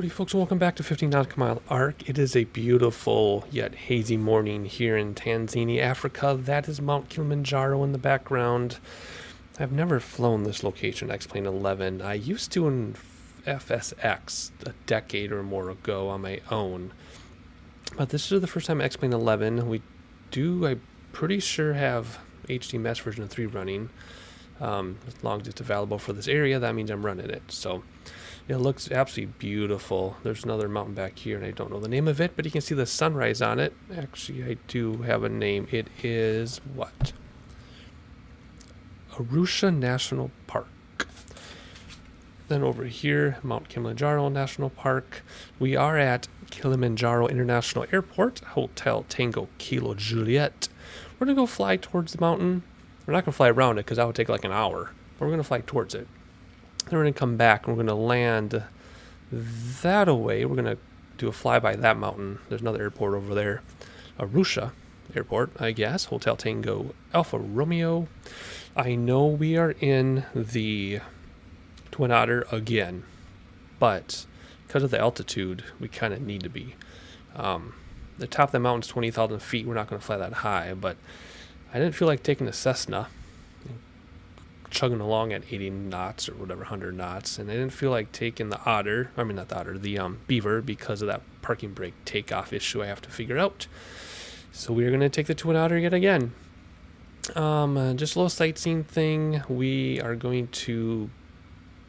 Howdy folks, and welcome back to 15 Nautical Mile Arc. It is a beautiful yet hazy morning here in Tanzania, Africa. That is Mount Kilimanjaro in the background. I've never flown this location, X-Plane 11. I used to in FSX a decade or more ago on my own. But this is the first time X-Plane 11. We do, I'm pretty sure, have HD Mesh version 3 running. As long as it's available for this area, that means I'm running it. So it looks absolutely beautiful. There's another mountain back here, and I don't know the name of it, but you can see the sunrise on it. Actually, I do have a name. It is what? Arusha National Park. Then over here, Mount Kilimanjaro National Park. We are at Kilimanjaro International Airport, Hotel Tango Kilo Juliet. We're going to go fly towards the mountain. We're not going to fly around it because that would take like an hour, but we're going to fly towards it. Then we're going to come back and we're going to land that away. We're going to do a flyby that mountain. There's another airport over there. Arusha Airport, I guess. Hotel Tango Alpha Romeo. I know we are in the Twin Otter again, but because of the altitude, we kind of need to be. The top of the mountain is 20,000 feet. We're not going to fly that high, but I didn't feel like taking a Cessna chugging along at 80 knots or whatever, 100 knots, and I didn't feel like taking the Otter, I mean not the Otter, the Beaver, because of that parking brake takeoff issue I have to figure out. So we're going to take the Twin Otter yet again. Just a little sightseeing thing. We are going to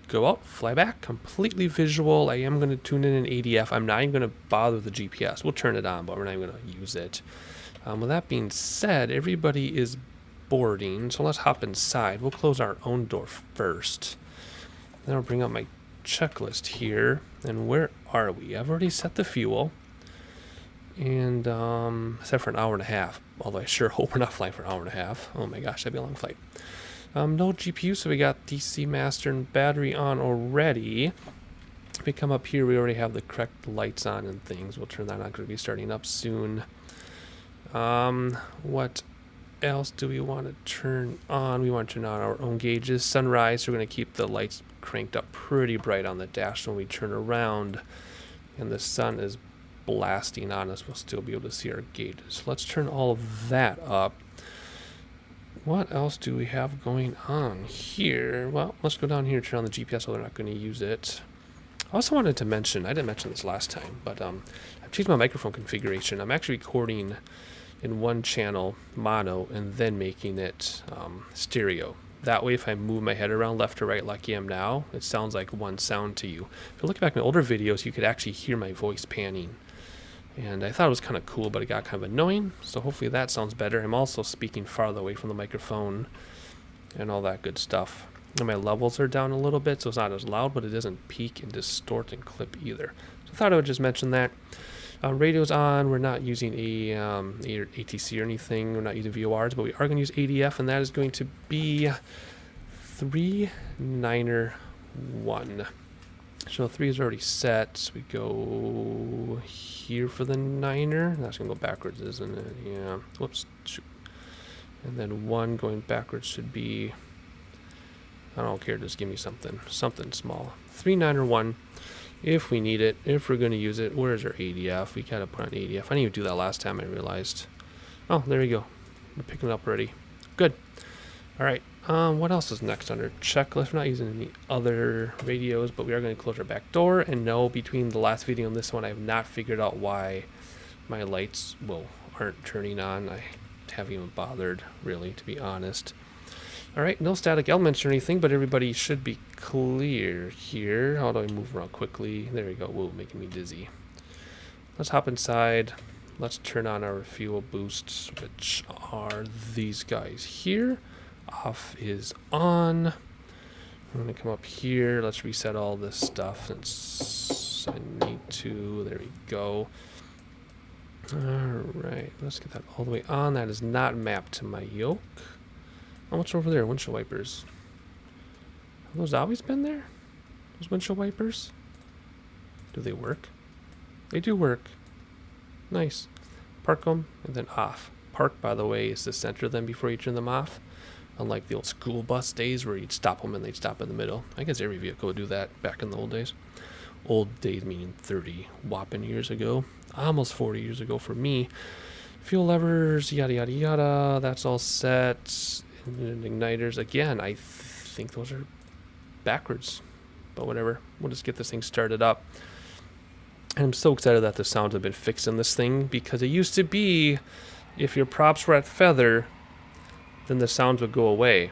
go out, fly back, completely visual. I am going to tune in an ADF. I'm not even going to bother with the GPS. We'll turn it on, but we're not even going to use it. With that being said, everybody is boarding, so let's hop inside. We'll close our own door first. Then I'll bring up my checklist here. And where are we? I've already set the fuel. And set for an hour and a half. Although I sure hope we're not flying for an hour and a half. Oh my gosh, that'd be a long flight. No GPU, so we got DC master and battery on already. If we come up here, we already have the correct lights on and things. We'll turn that on. Going to be starting up soon. What else do we want to turn on? We want to turn on our own gauges. Sunrise, so we're going to keep the lights cranked up pretty bright on the dash when we turn around. And the sun is blasting on us. We'll still be able to see our gauges. Let's turn all of that up. What else do we have going on here? Well, let's go down here and turn on the GPS, so they're not going to use it. I also wanted to mention, I didn't mention this last time, but I've changed my microphone configuration. I'm actually recording in one channel mono and then making it stereo. That way, if I move my head around left to right like I am now, it sounds like one sound to you. If you look back at my older videos, you could actually hear my voice panning. And I thought it was kind of cool, but it got kind of annoying. So hopefully that sounds better. I'm also speaking farther away from the microphone and all that good stuff. And my levels are down a little bit, so it's not as loud, but it doesn't peak and distort and clip either. So I thought I would just mention that. Radio's on. We're not using a ATC or anything. We're not using VORs, but we are going to use ADF, and that is going to be 391. So 3 is already set. So we go here for the 9er. That's going to go backwards, isn't it? Yeah. Whoops. Shoot. And then 1 going backwards should be, I don't care, just give me something small. 391. If we need it, if we're going to use it. Where's our ADF? We got to put on ADF. I didn't even do that last time, I realized. Oh, there you go. We're picking it up already. Good. All right. What else is next under checklist? We're not using any other radios, but we are going to close our back door. And no, between the last video and this one, I have not figured out why my lights, aren't turning on. I haven't even bothered, really, to be honest. All right, no static elements or anything, but everybody should be clear here. How do I move around quickly? There we go. Whoa, making me dizzy. Let's hop inside. Let's turn on our fuel boosts, which are these guys here. Off is on. I'm going to come up here. Let's reset all this stuff since I need to. There we go. All right, let's get that all the way on. That is not mapped to my yoke. Oh, what's over there? Windshield wipers. Have those always been there? Those windshield wipers? Do they work? They do work. Nice. Park them and then off. Park, by the way, is to center them before you turn them off. Unlike the old school bus days where you'd stop them and they'd stop in the middle. I guess every vehicle would do that back in the old days. Old days meaning 30 whopping years ago. Almost 40 years ago for me. Fuel levers, yada yada yada. That's all set. And igniters. Again, I think those are backwards. But whatever. We'll just get this thing started up. And I'm so excited that the sounds have been fixed in this thing, because it used to be if your props were at feather, then the sounds would go away.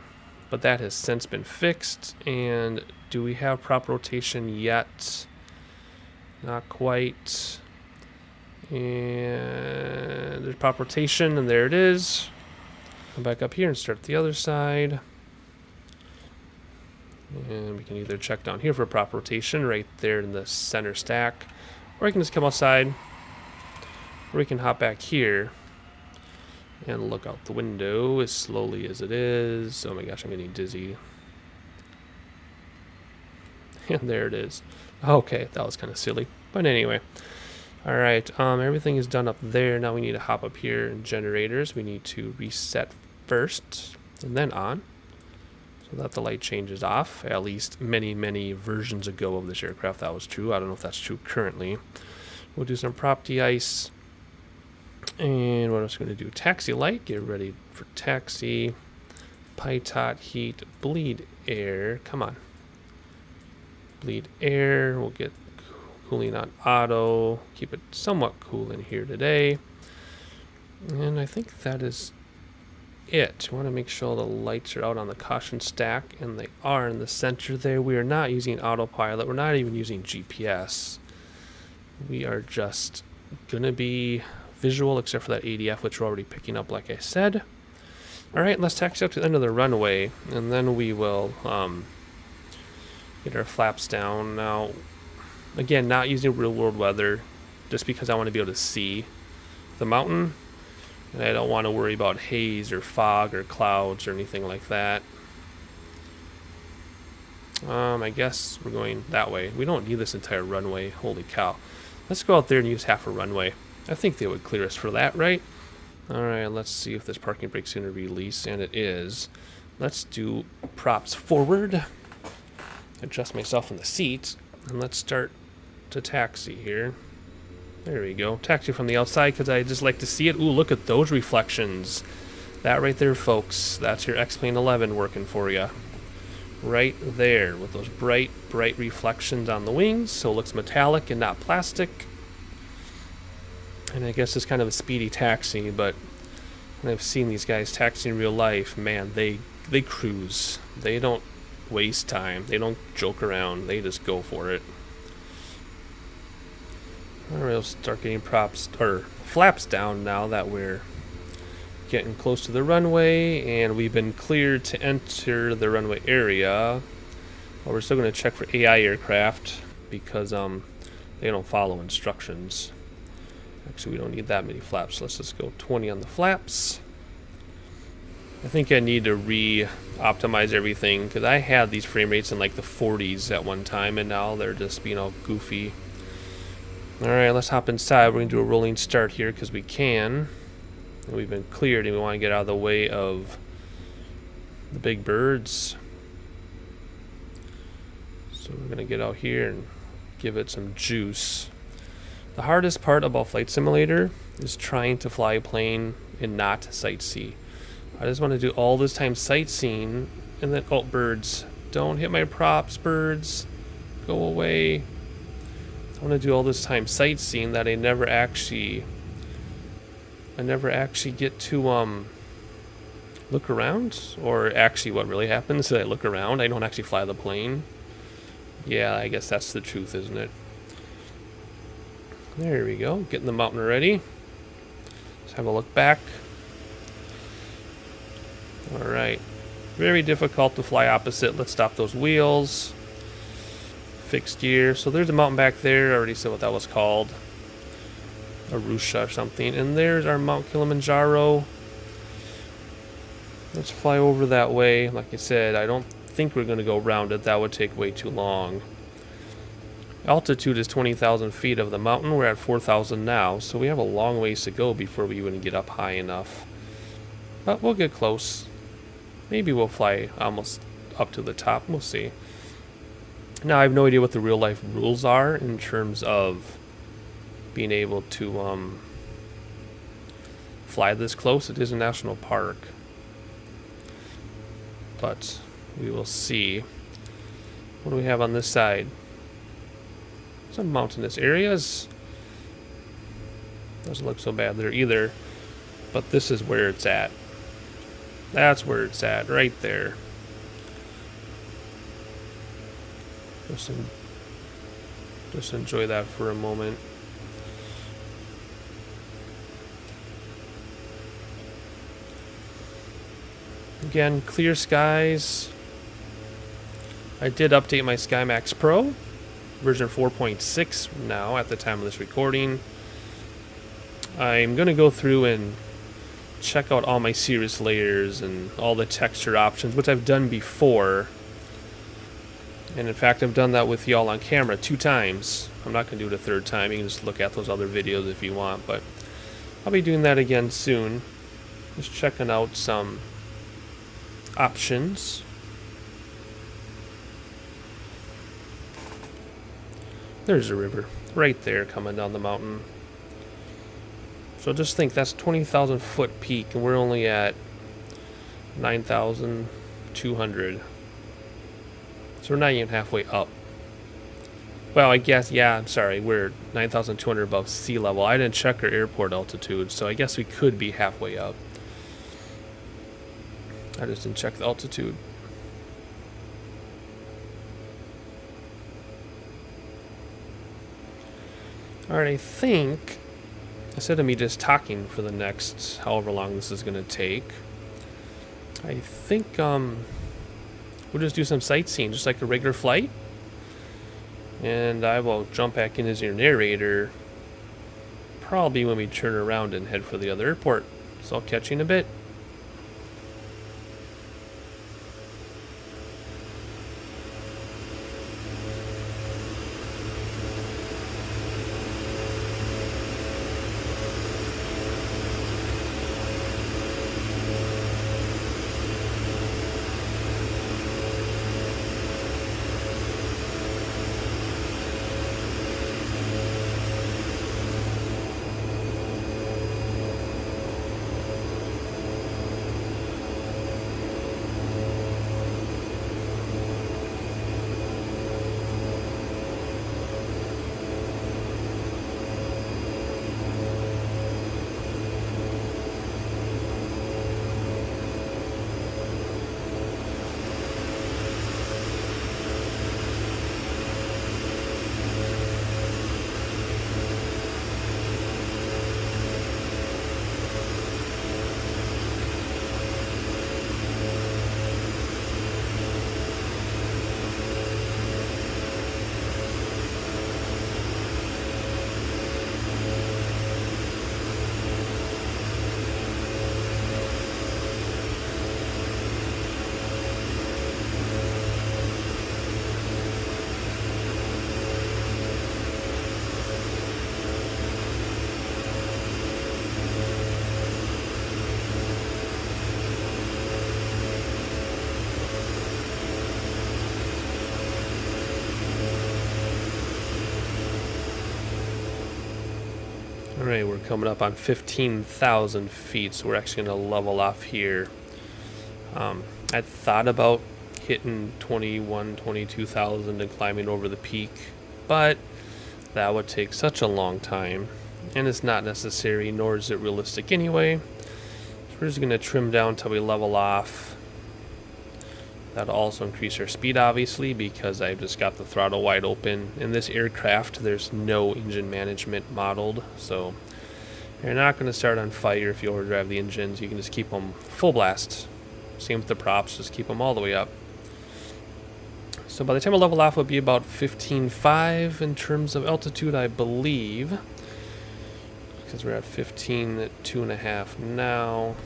But that has since been fixed. And do we have prop rotation yet? Not quite. And there's prop rotation, and there it is. Come back up here and start the other side. And we can either check down here for prop rotation right there in the center stack, or we can just come outside, or we can hop back here and look out the window as slowly as it is. Oh my gosh, I'm getting dizzy. And there it is. Okay, that was kind of silly. But anyway. Alright, everything is done up there. Now we need to hop up here in generators. We need to reset first and then on, so that the light changes off. At least many, many versions ago of this aircraft that was true. I don't know if that's true currently. We'll do some prop de-ice. And what else are we going to do? Taxi light. Get ready for taxi. Pitot heat. Bleed air. Come on. Bleed air. We'll get cooling on auto. Keep it somewhat cool in here today. And I think that is it. We want to make sure the lights are out on the caution stack, and they are in the center there. We are not using autopilot. We're not even using GPS. We are just going to be visual, except for that ADF, which we're already picking up, like I said. All right, let's taxi up to the end of the runway, and then we will get our flaps down. Now, again, not using real world weather, just because I want to be able to see the mountain, and I don't want to worry about haze or fog or clouds or anything like that. I guess we're going that way. We don't need this entire runway. Holy cow. Let's go out there and use half a runway. I think they would clear us for that, right? Alright, let's see if this parking brake's going to release, and it is. Let's do props forward. Adjust myself in the seat, and let's start to taxi here. There we go. Taxi from the outside, because I just like to see it. Ooh, look at those reflections. That right there, folks. That's your X-Plane 11 working for you. Right there, with those bright, bright reflections on the wings, so it looks metallic and not plastic. And I guess it's kind of a speedy taxi, but when I've seen these guys taxi in real life, man, they cruise. They don't waste time. They don't joke around. They just go for it. Alright, we'll start getting props or flaps down now that we're getting close to the runway, and we've been cleared to enter the runway area. But we're still going to check for AI aircraft, because they don't follow instructions. Actually, we don't need that many flaps. Let's just go 20 on the flaps. I think I need to re-optimize everything, because I had these frame rates in like the 40s at one time, and now they're just being all goofy. Alright, let's hop inside. We're going to do a rolling start here because we can. And we've been cleared, and we want to get out of the way of the big birds. So we're going to get out here and give it some juice. The hardest part about Flight Simulator is trying to fly a plane and not sightsee. I just want to do all this time sightseeing, and then, oh, birds. Don't hit my props, birds. Go away. I want to do all this time sightseeing that I never actually get to look around. Or actually what really happens is I look around. I don't actually fly the plane. Yeah, I guess that's the truth, isn't it? There we go. Getting the mountain ready. Let's have a look back. Alright. Very difficult to fly opposite. Let's stop those wheels. Fixed gear. So there's a mountain back there. I already said what that was called. Arusha or something. And there's our Mount Kilimanjaro. Let's fly over that way. Like I said, I don't think we're going to go around it. That would take way too long. Altitude is 20,000 feet of the mountain. We're at 4,000 now, so we have a long ways to go before we even get up high enough. But we'll get close. Maybe we'll fly almost up to the top. We'll see. Now, I have no idea what the real life rules are in terms of being able to fly this close. It is a national park, but we will see. What do we have on this side? Some mountainous areas. Doesn't look so bad there either, but this is where it's at. That's where it's at, right there. Just enjoy that for a moment. Again, clear skies. I did update my SkyMaxx Pro, version 4.6 now at the time of this recording. I'm going to go through and check out all my cirrus layers and all the texture options, which I've done before. And in fact, I've done that with y'all on camera 2 times. I'm not going to do it a 3rd time. You can just look at those other videos if you want, but I'll be doing that again soon. Just checking out some options. There's a river right there coming down the mountain. So just think, that's 20,000 foot peak, and we're only at 9,200. So we're not even halfway up. Well, I guess, yeah, I'm sorry, we're 9,200 above sea level. I didn't check our airport altitude, so I guess we could be halfway up. I just didn't check the altitude. Alright, I think, instead of me just talking for the next however long this is going to take, I think we'll just do some sightseeing, just like a regular flight. And I will jump back in as your narrator probably when we turn around and head for the other airport. So I'll catch you in a bit. Alright, we're coming up on 15,000 feet, so we're actually going to level off here. I'd thought about hitting 22,000 and climbing over the peak, but that would take such a long time, and it's not necessary, nor is it realistic anyway. So we're just going to trim down until we level off. That'll also increase our speed, obviously, because I've just got the throttle wide open. In this aircraft, there's no engine management modeled, so you're not going to start on fire if you overdrive the engines. You can just keep them full blast. Same with the props, just keep them all the way up. So by the time I level off, it'll be about 15.5 in terms of altitude, I believe, because we're at 15.2.5 now.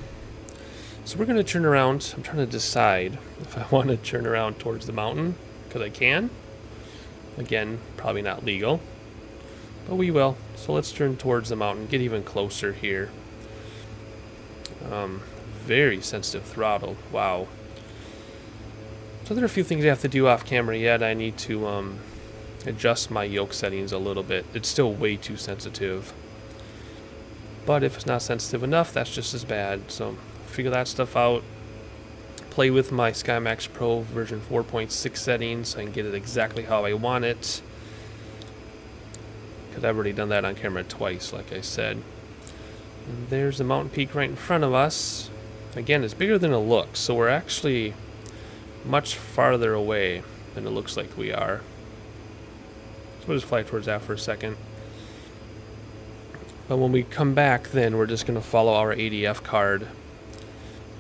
So we're going to turn around. I'm trying to decide if I want to turn around towards the mountain, because I can. Again, probably not legal, but we will. So let's turn towards the mountain, get even closer here. Very sensitive throttle. Wow. So there are a few things I have to do off camera yet. I need to adjust my yoke settings a little bit. It's still way too sensitive. But if it's not sensitive enough, that's just as bad. So figure that stuff out. Play with my SkyMaxx Pro version 4.6 settings so I can get it exactly how I want it. Because I've already done that on camera twice, like I said. And there's the mountain peak right in front of us. Again, it's bigger than it looks, so we're actually much farther away than it looks like we are. So we'll just fly towards that for a second. But when we come back, then we're just going to follow our ADF card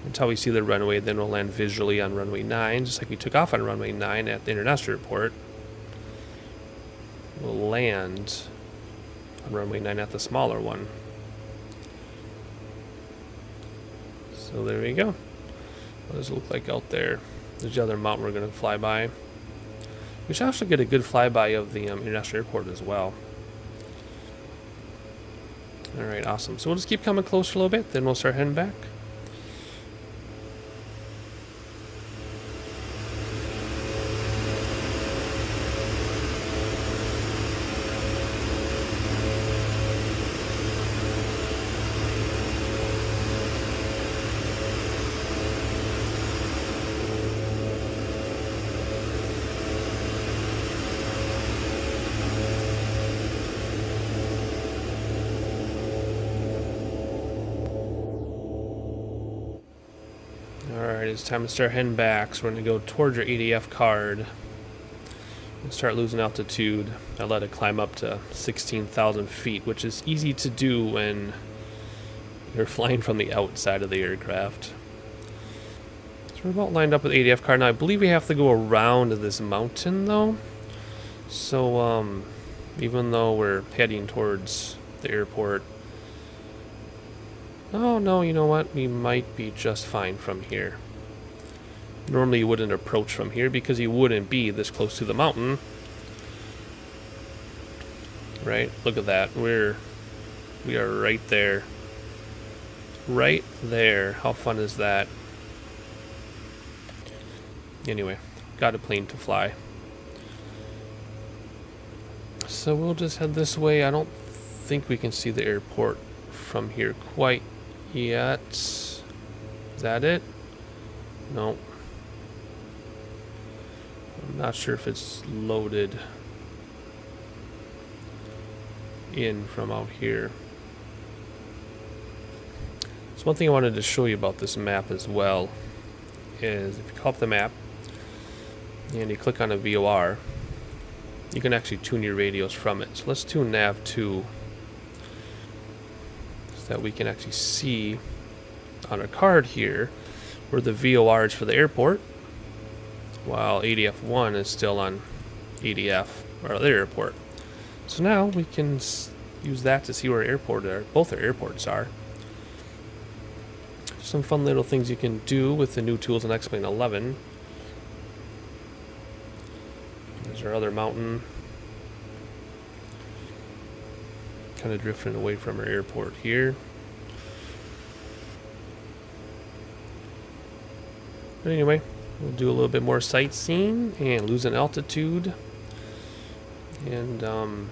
until we see the runway. Then we'll land visually on runway 9, just like we took off on runway 9 at the International Airport. We'll land on runway 9 at the smaller one. So there we go. What does it look like out there? There's the other mountain we're going to fly by. We should also get a good flyby of the International Airport as well. Alright, awesome. So we'll just keep coming closer a little bit, then we'll start heading back. Alright, it's time to start heading back. So we're going to go towards your ADF card and start losing altitude. I let it climb up to 16,000 feet, which is easy to do when you're flying from the outside of the aircraft. So we're about lined up with ADF card. Now I believe we have to go around this mountain though. So even though we're heading towards the airport, oh no, you know what? We might be just fine from here. Normally you wouldn't approach from here because you wouldn't be this close to the mountain. Right? Look at that. We are right there. Right there. How fun is that? Anyway, got a plane to fly. So we'll just head this way. I don't think we can see the airport from here quite yet. Is that it? No. I'm not sure if it's loaded in from out here. So one thing I wanted to show you about this map as well is if you call up the map and you click on a VOR, you can actually tune your radios from it. So let's tune nav 2 so that we can actually see on a card here where the VOR is for the airport, while ADF 1 is still on ADF or the airport. So now we can use that to see where both our airports are. Some fun little things you can do with the new tools in X-Plane 11. There's our other mountain. Kind of drifting away from our airport here. But anyway, we'll do a little bit more sightseeing and losing altitude. And I'll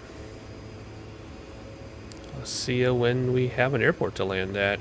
see you when we have an airport to land at.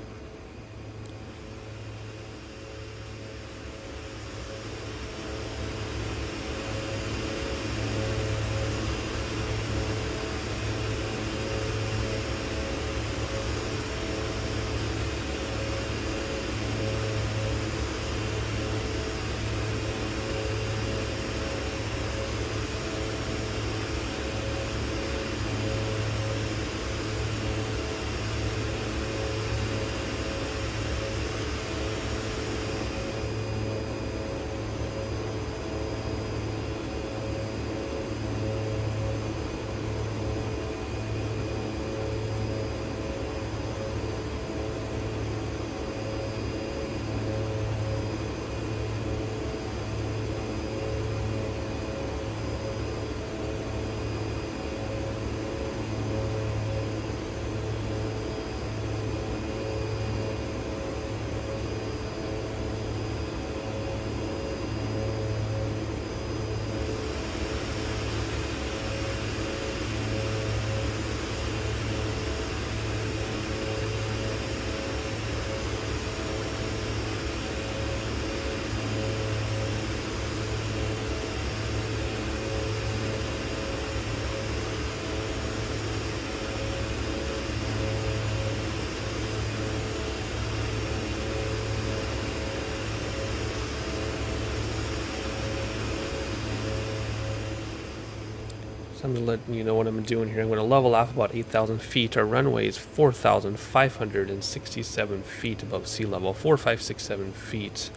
So I'm letting you know what I'm doing here. I'm going to level off about 8,000 feet. Our runway is 4,567 feet above sea level. 4,567 feet.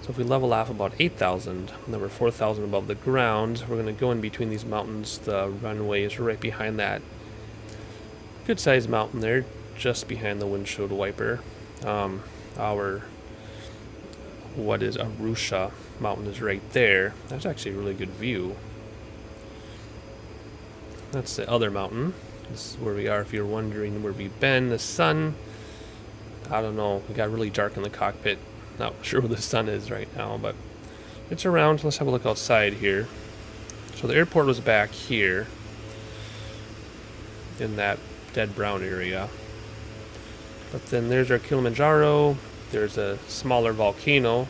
So if we level off about 8,000, then we're 4,000 above the ground. We're going to go in between these mountains. The runway is right behind that good sized mountain there, just behind the windshield wiper. Our Arusha mountain is right there. That's actually a really good view. That's the other mountain. This is where we are if you're wondering where we've been. The sun, I don't know, it got really dark in the cockpit. Not sure where the sun is right now, but it's around. Let's have a look outside here. So the airport was back here in that dead brown area. But then there's our Kilimanjaro. There's a smaller volcano.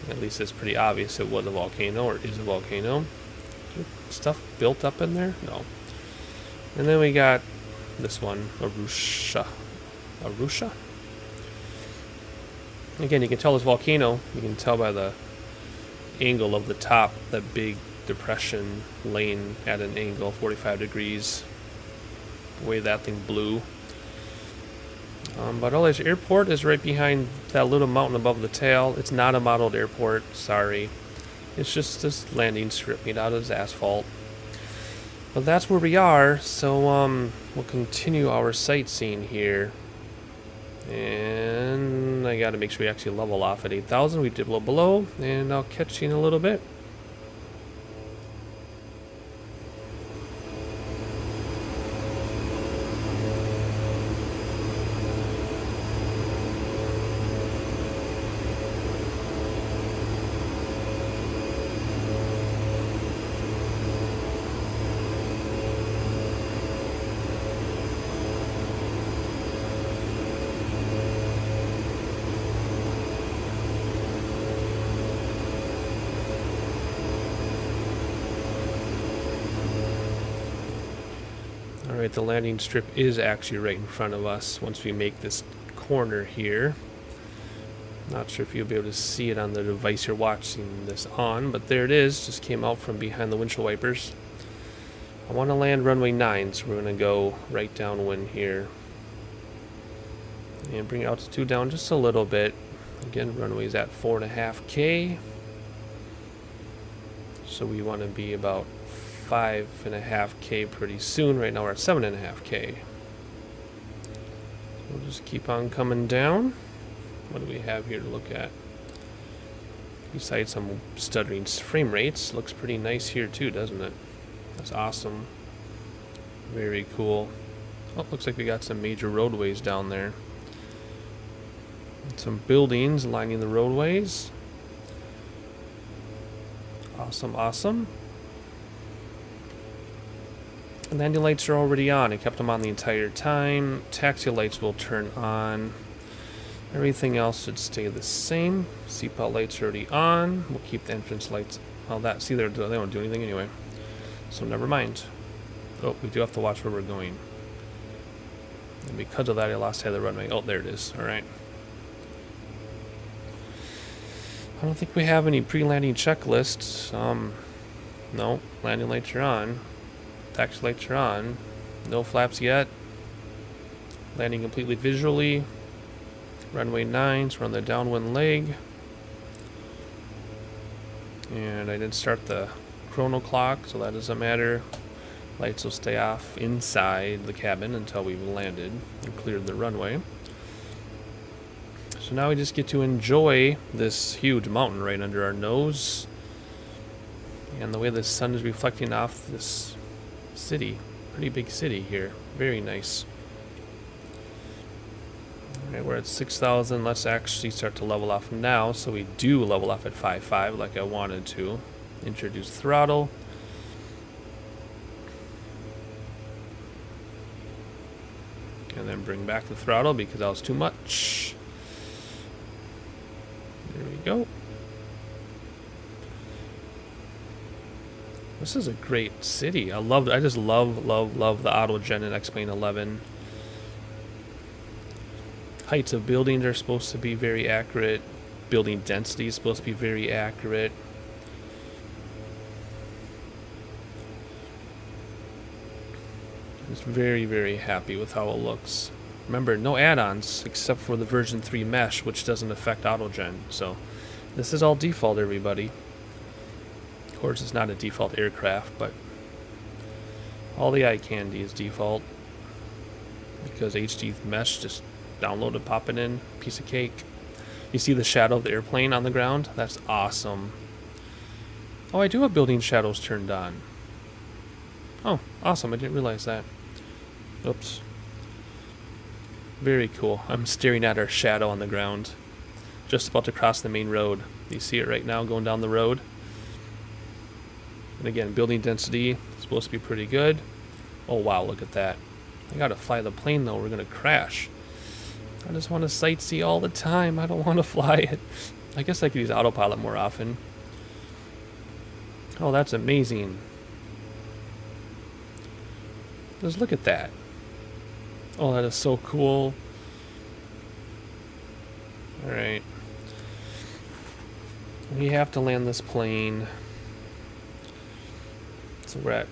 At least it's pretty obvious it was a volcano or is a volcano. Stuff built up in there? No. And then we got this one, Arusha. Arusha? Again, you can tell this volcano. You can tell by the angle of the top, that big depression laying at an angle, 45 degrees. The way that thing blew. But Arusha Airport is right behind that little mountain above the tail. It's not a modeled airport, sorry. It's just this landing strip made out of asphalt. But that's where we are, so we'll continue our sightseeing here. And I gotta make sure we actually level off at 8,000. We did a little below, and I'll catch you in a little bit. Alright, the landing strip is actually right in front of us once we make this corner here. Not sure if you'll be able to see it on the device you're watching this on, but there it is. Just came out from behind the windshield wipers. I want to land runway 9, so we're going to go right downwind here. And bring altitude down just a little bit. Again, runway's at 4.5K. So we want to be about 5.5K pretty soon. Right now we're at 7.5K. We'll just keep on coming down. What do we have here to look at? Besides some stuttering frame rates, looks pretty nice here too, doesn't it? That's awesome. Very cool. Oh, looks like we got some major roadways down there. And some buildings lining the roadways. Awesome, awesome. And landing lights are already on. I kept them on the entire time. Taxi lights will turn on. Everything else should stay the same. Seatbelt lights are already on. We'll keep the entrance lights. Well, that, see, they don't do anything anyway. So never mind. Oh, we do have to watch where we're going. And because of that, I lost sight of the runway. Oh, there it is. All right. I don't think we have any pre-landing checklists. No, landing lights are on. Taxi lights are on. No flaps yet. Landing completely visually. Runway 9, so we're on the downwind leg. And I didn't start the chrono clock, so that doesn't matter. Lights will stay off inside the cabin until we've landed and cleared the runway. So now we just get to enjoy this huge mountain right under our nose. And the way the sun is reflecting off this city. Pretty big city here. Very nice. Alright, we're at 6,000. Let's actually start to level off now. So we do level off at 5.5 like I wanted to. Introduce throttle. And then bring back the throttle because that was too much. There we go. This is a great city. I just love the AutoGen and X-Plane 11. Heights of buildings are supposed to be very accurate. Building density is supposed to be very accurate. Just very, very happy with how it looks. Remember, no add-ons except for the version 3 mesh, which doesn't affect autogen. So this is all default, everybody. Of course, it's not a default aircraft, but all the eye candy is default because HD mesh just downloaded, pop it in, piece of cake. You see the shadow of the airplane on the ground? That's awesome. Oh, I do have building shadows turned on. Oh, awesome. I didn't realize that. Oops. Very cool. I'm staring at our shadow on the ground. Just about to cross the main road. You see it right now going down the road. And again, building density is supposed to be pretty good. Oh wow, look at that. I gotta fly the plane though, we're gonna crash. I just want to sightsee all the time. I don't want to fly it. I guess I could use autopilot more often. Oh, that's amazing. Just look at that. Oh, that is so cool. Alright. We have to land this plane. So we're at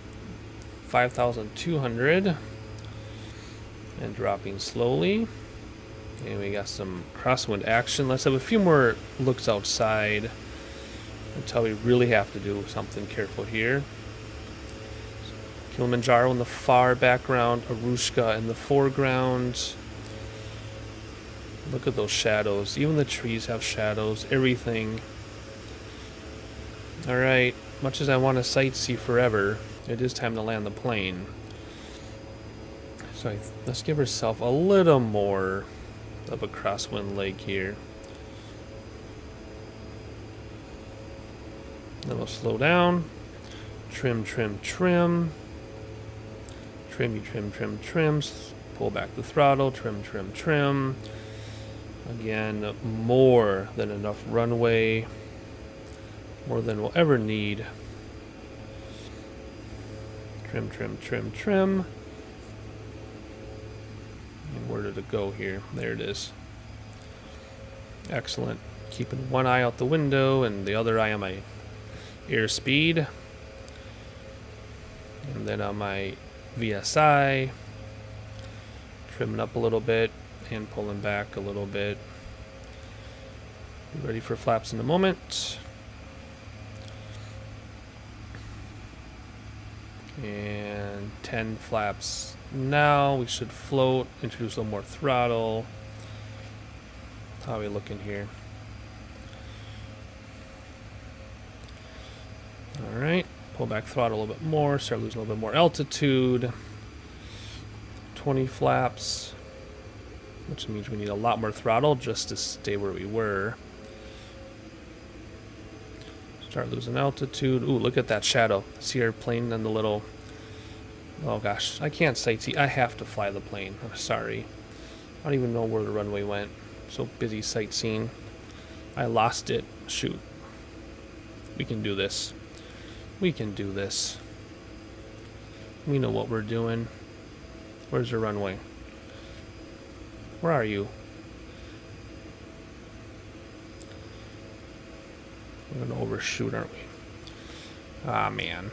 5,200. And dropping slowly. And we got some crosswind action. Let's have a few more looks outside until we really have to do something careful here. Kilimanjaro in the far background, Arusha in the foreground. Look at those shadows. Even the trees have shadows. Everything. Alright, much as I want to sightsee forever, it is time to land the plane. So let's give ourselves a little more of a crosswind leg here. Then we'll slow down. Trim, trim, trim. Trim, trim, trim, trim. Pull back the throttle. Trim, trim, trim. Again, more than enough runway. More than we'll ever need. Trim, trim, trim, trim. And where did it go here? There it is. Excellent. Keeping one eye out the window and the other eye on my airspeed. And then on my VSI. Trimming up a little bit and pulling back a little bit. Be ready for flaps in a moment. And 10 flaps now. We should float, introduce a little more throttle. How are we looking here? Alright, pull back throttle a little bit more, start losing a little bit more altitude. 20 flaps, which means we need a lot more throttle just to stay where we were. Start losing altitude. Ooh, look at that shadow. See our plane and the little... Oh gosh, I can't sightsee. I have to fly the plane. I'm sorry. I don't even know where the runway went. So busy sightseeing. I lost it. Shoot. We can do this. We can do this. We know what we're doing. Where's the runway? Where are you? We're gonna overshoot, aren't we? Ah, man.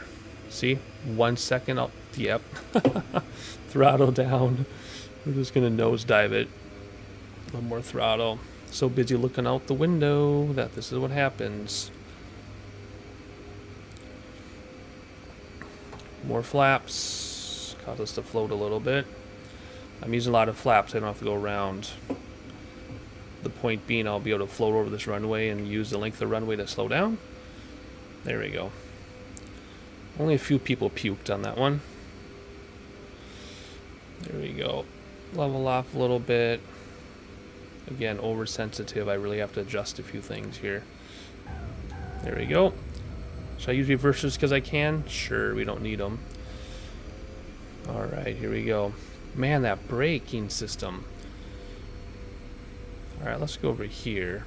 See? 1 second up. Yep. Throttle down. We're just gonna nosedive it. A little more throttle. So busy looking out the window that this is what happens. More flaps. Cause us to float a little bit. I'm using a lot of flaps. I don't have to go around. The point being, I'll be able to float over this runway and use the length of the runway to slow down. There we go. Only a few people puked on that one. There we go. Level off a little bit. Again, oversensitive. I really have to adjust a few things here. There we go. Should I use reversers because I can? Sure, we don't need them. Alright, here we go. Man, that braking system. Alright, let's go over here.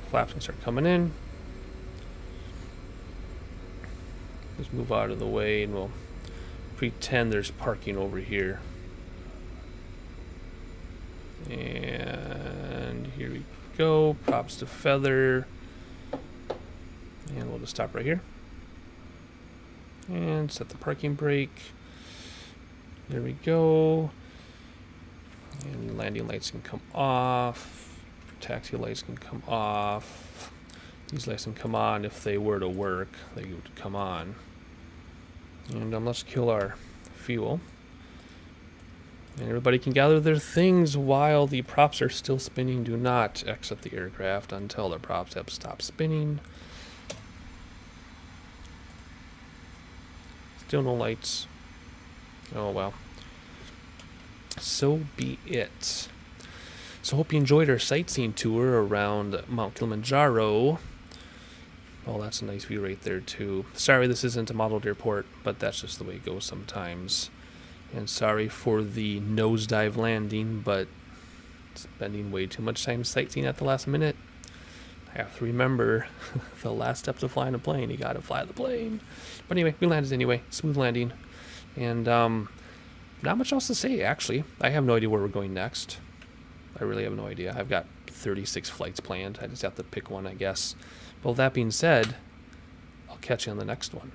Flaps can start coming in. Let's move out of the way and we'll pretend there's parking over here. And here we go. Props to feather. And we'll just stop right here. And set the parking brake. There we go. And landing lights can come off. Taxi lights can come off. These lights can come on if they were to work. They would come on. And let's kill our fuel. And everybody can gather their things while the props are still spinning. Do not exit the aircraft until the props have stopped spinning. Still no lights. Oh well. So be it. So hope you enjoyed our sightseeing tour around Mount Kilimanjaro. Oh, that's a nice view right there too. Sorry this isn't a modeled airport, but that's just the way it goes sometimes. And sorry for the nosedive landing, but spending way too much time sightseeing at the last minute. I have to remember the last step to flying a plane. You gotta fly the plane. But anyway, we landed anyway. Smooth landing. And not much else to say, actually. I have no idea where we're going next. I really have no idea. I've got 36 flights planned. I just have to pick one, I guess. Well, that being said, I'll catch you on the next one.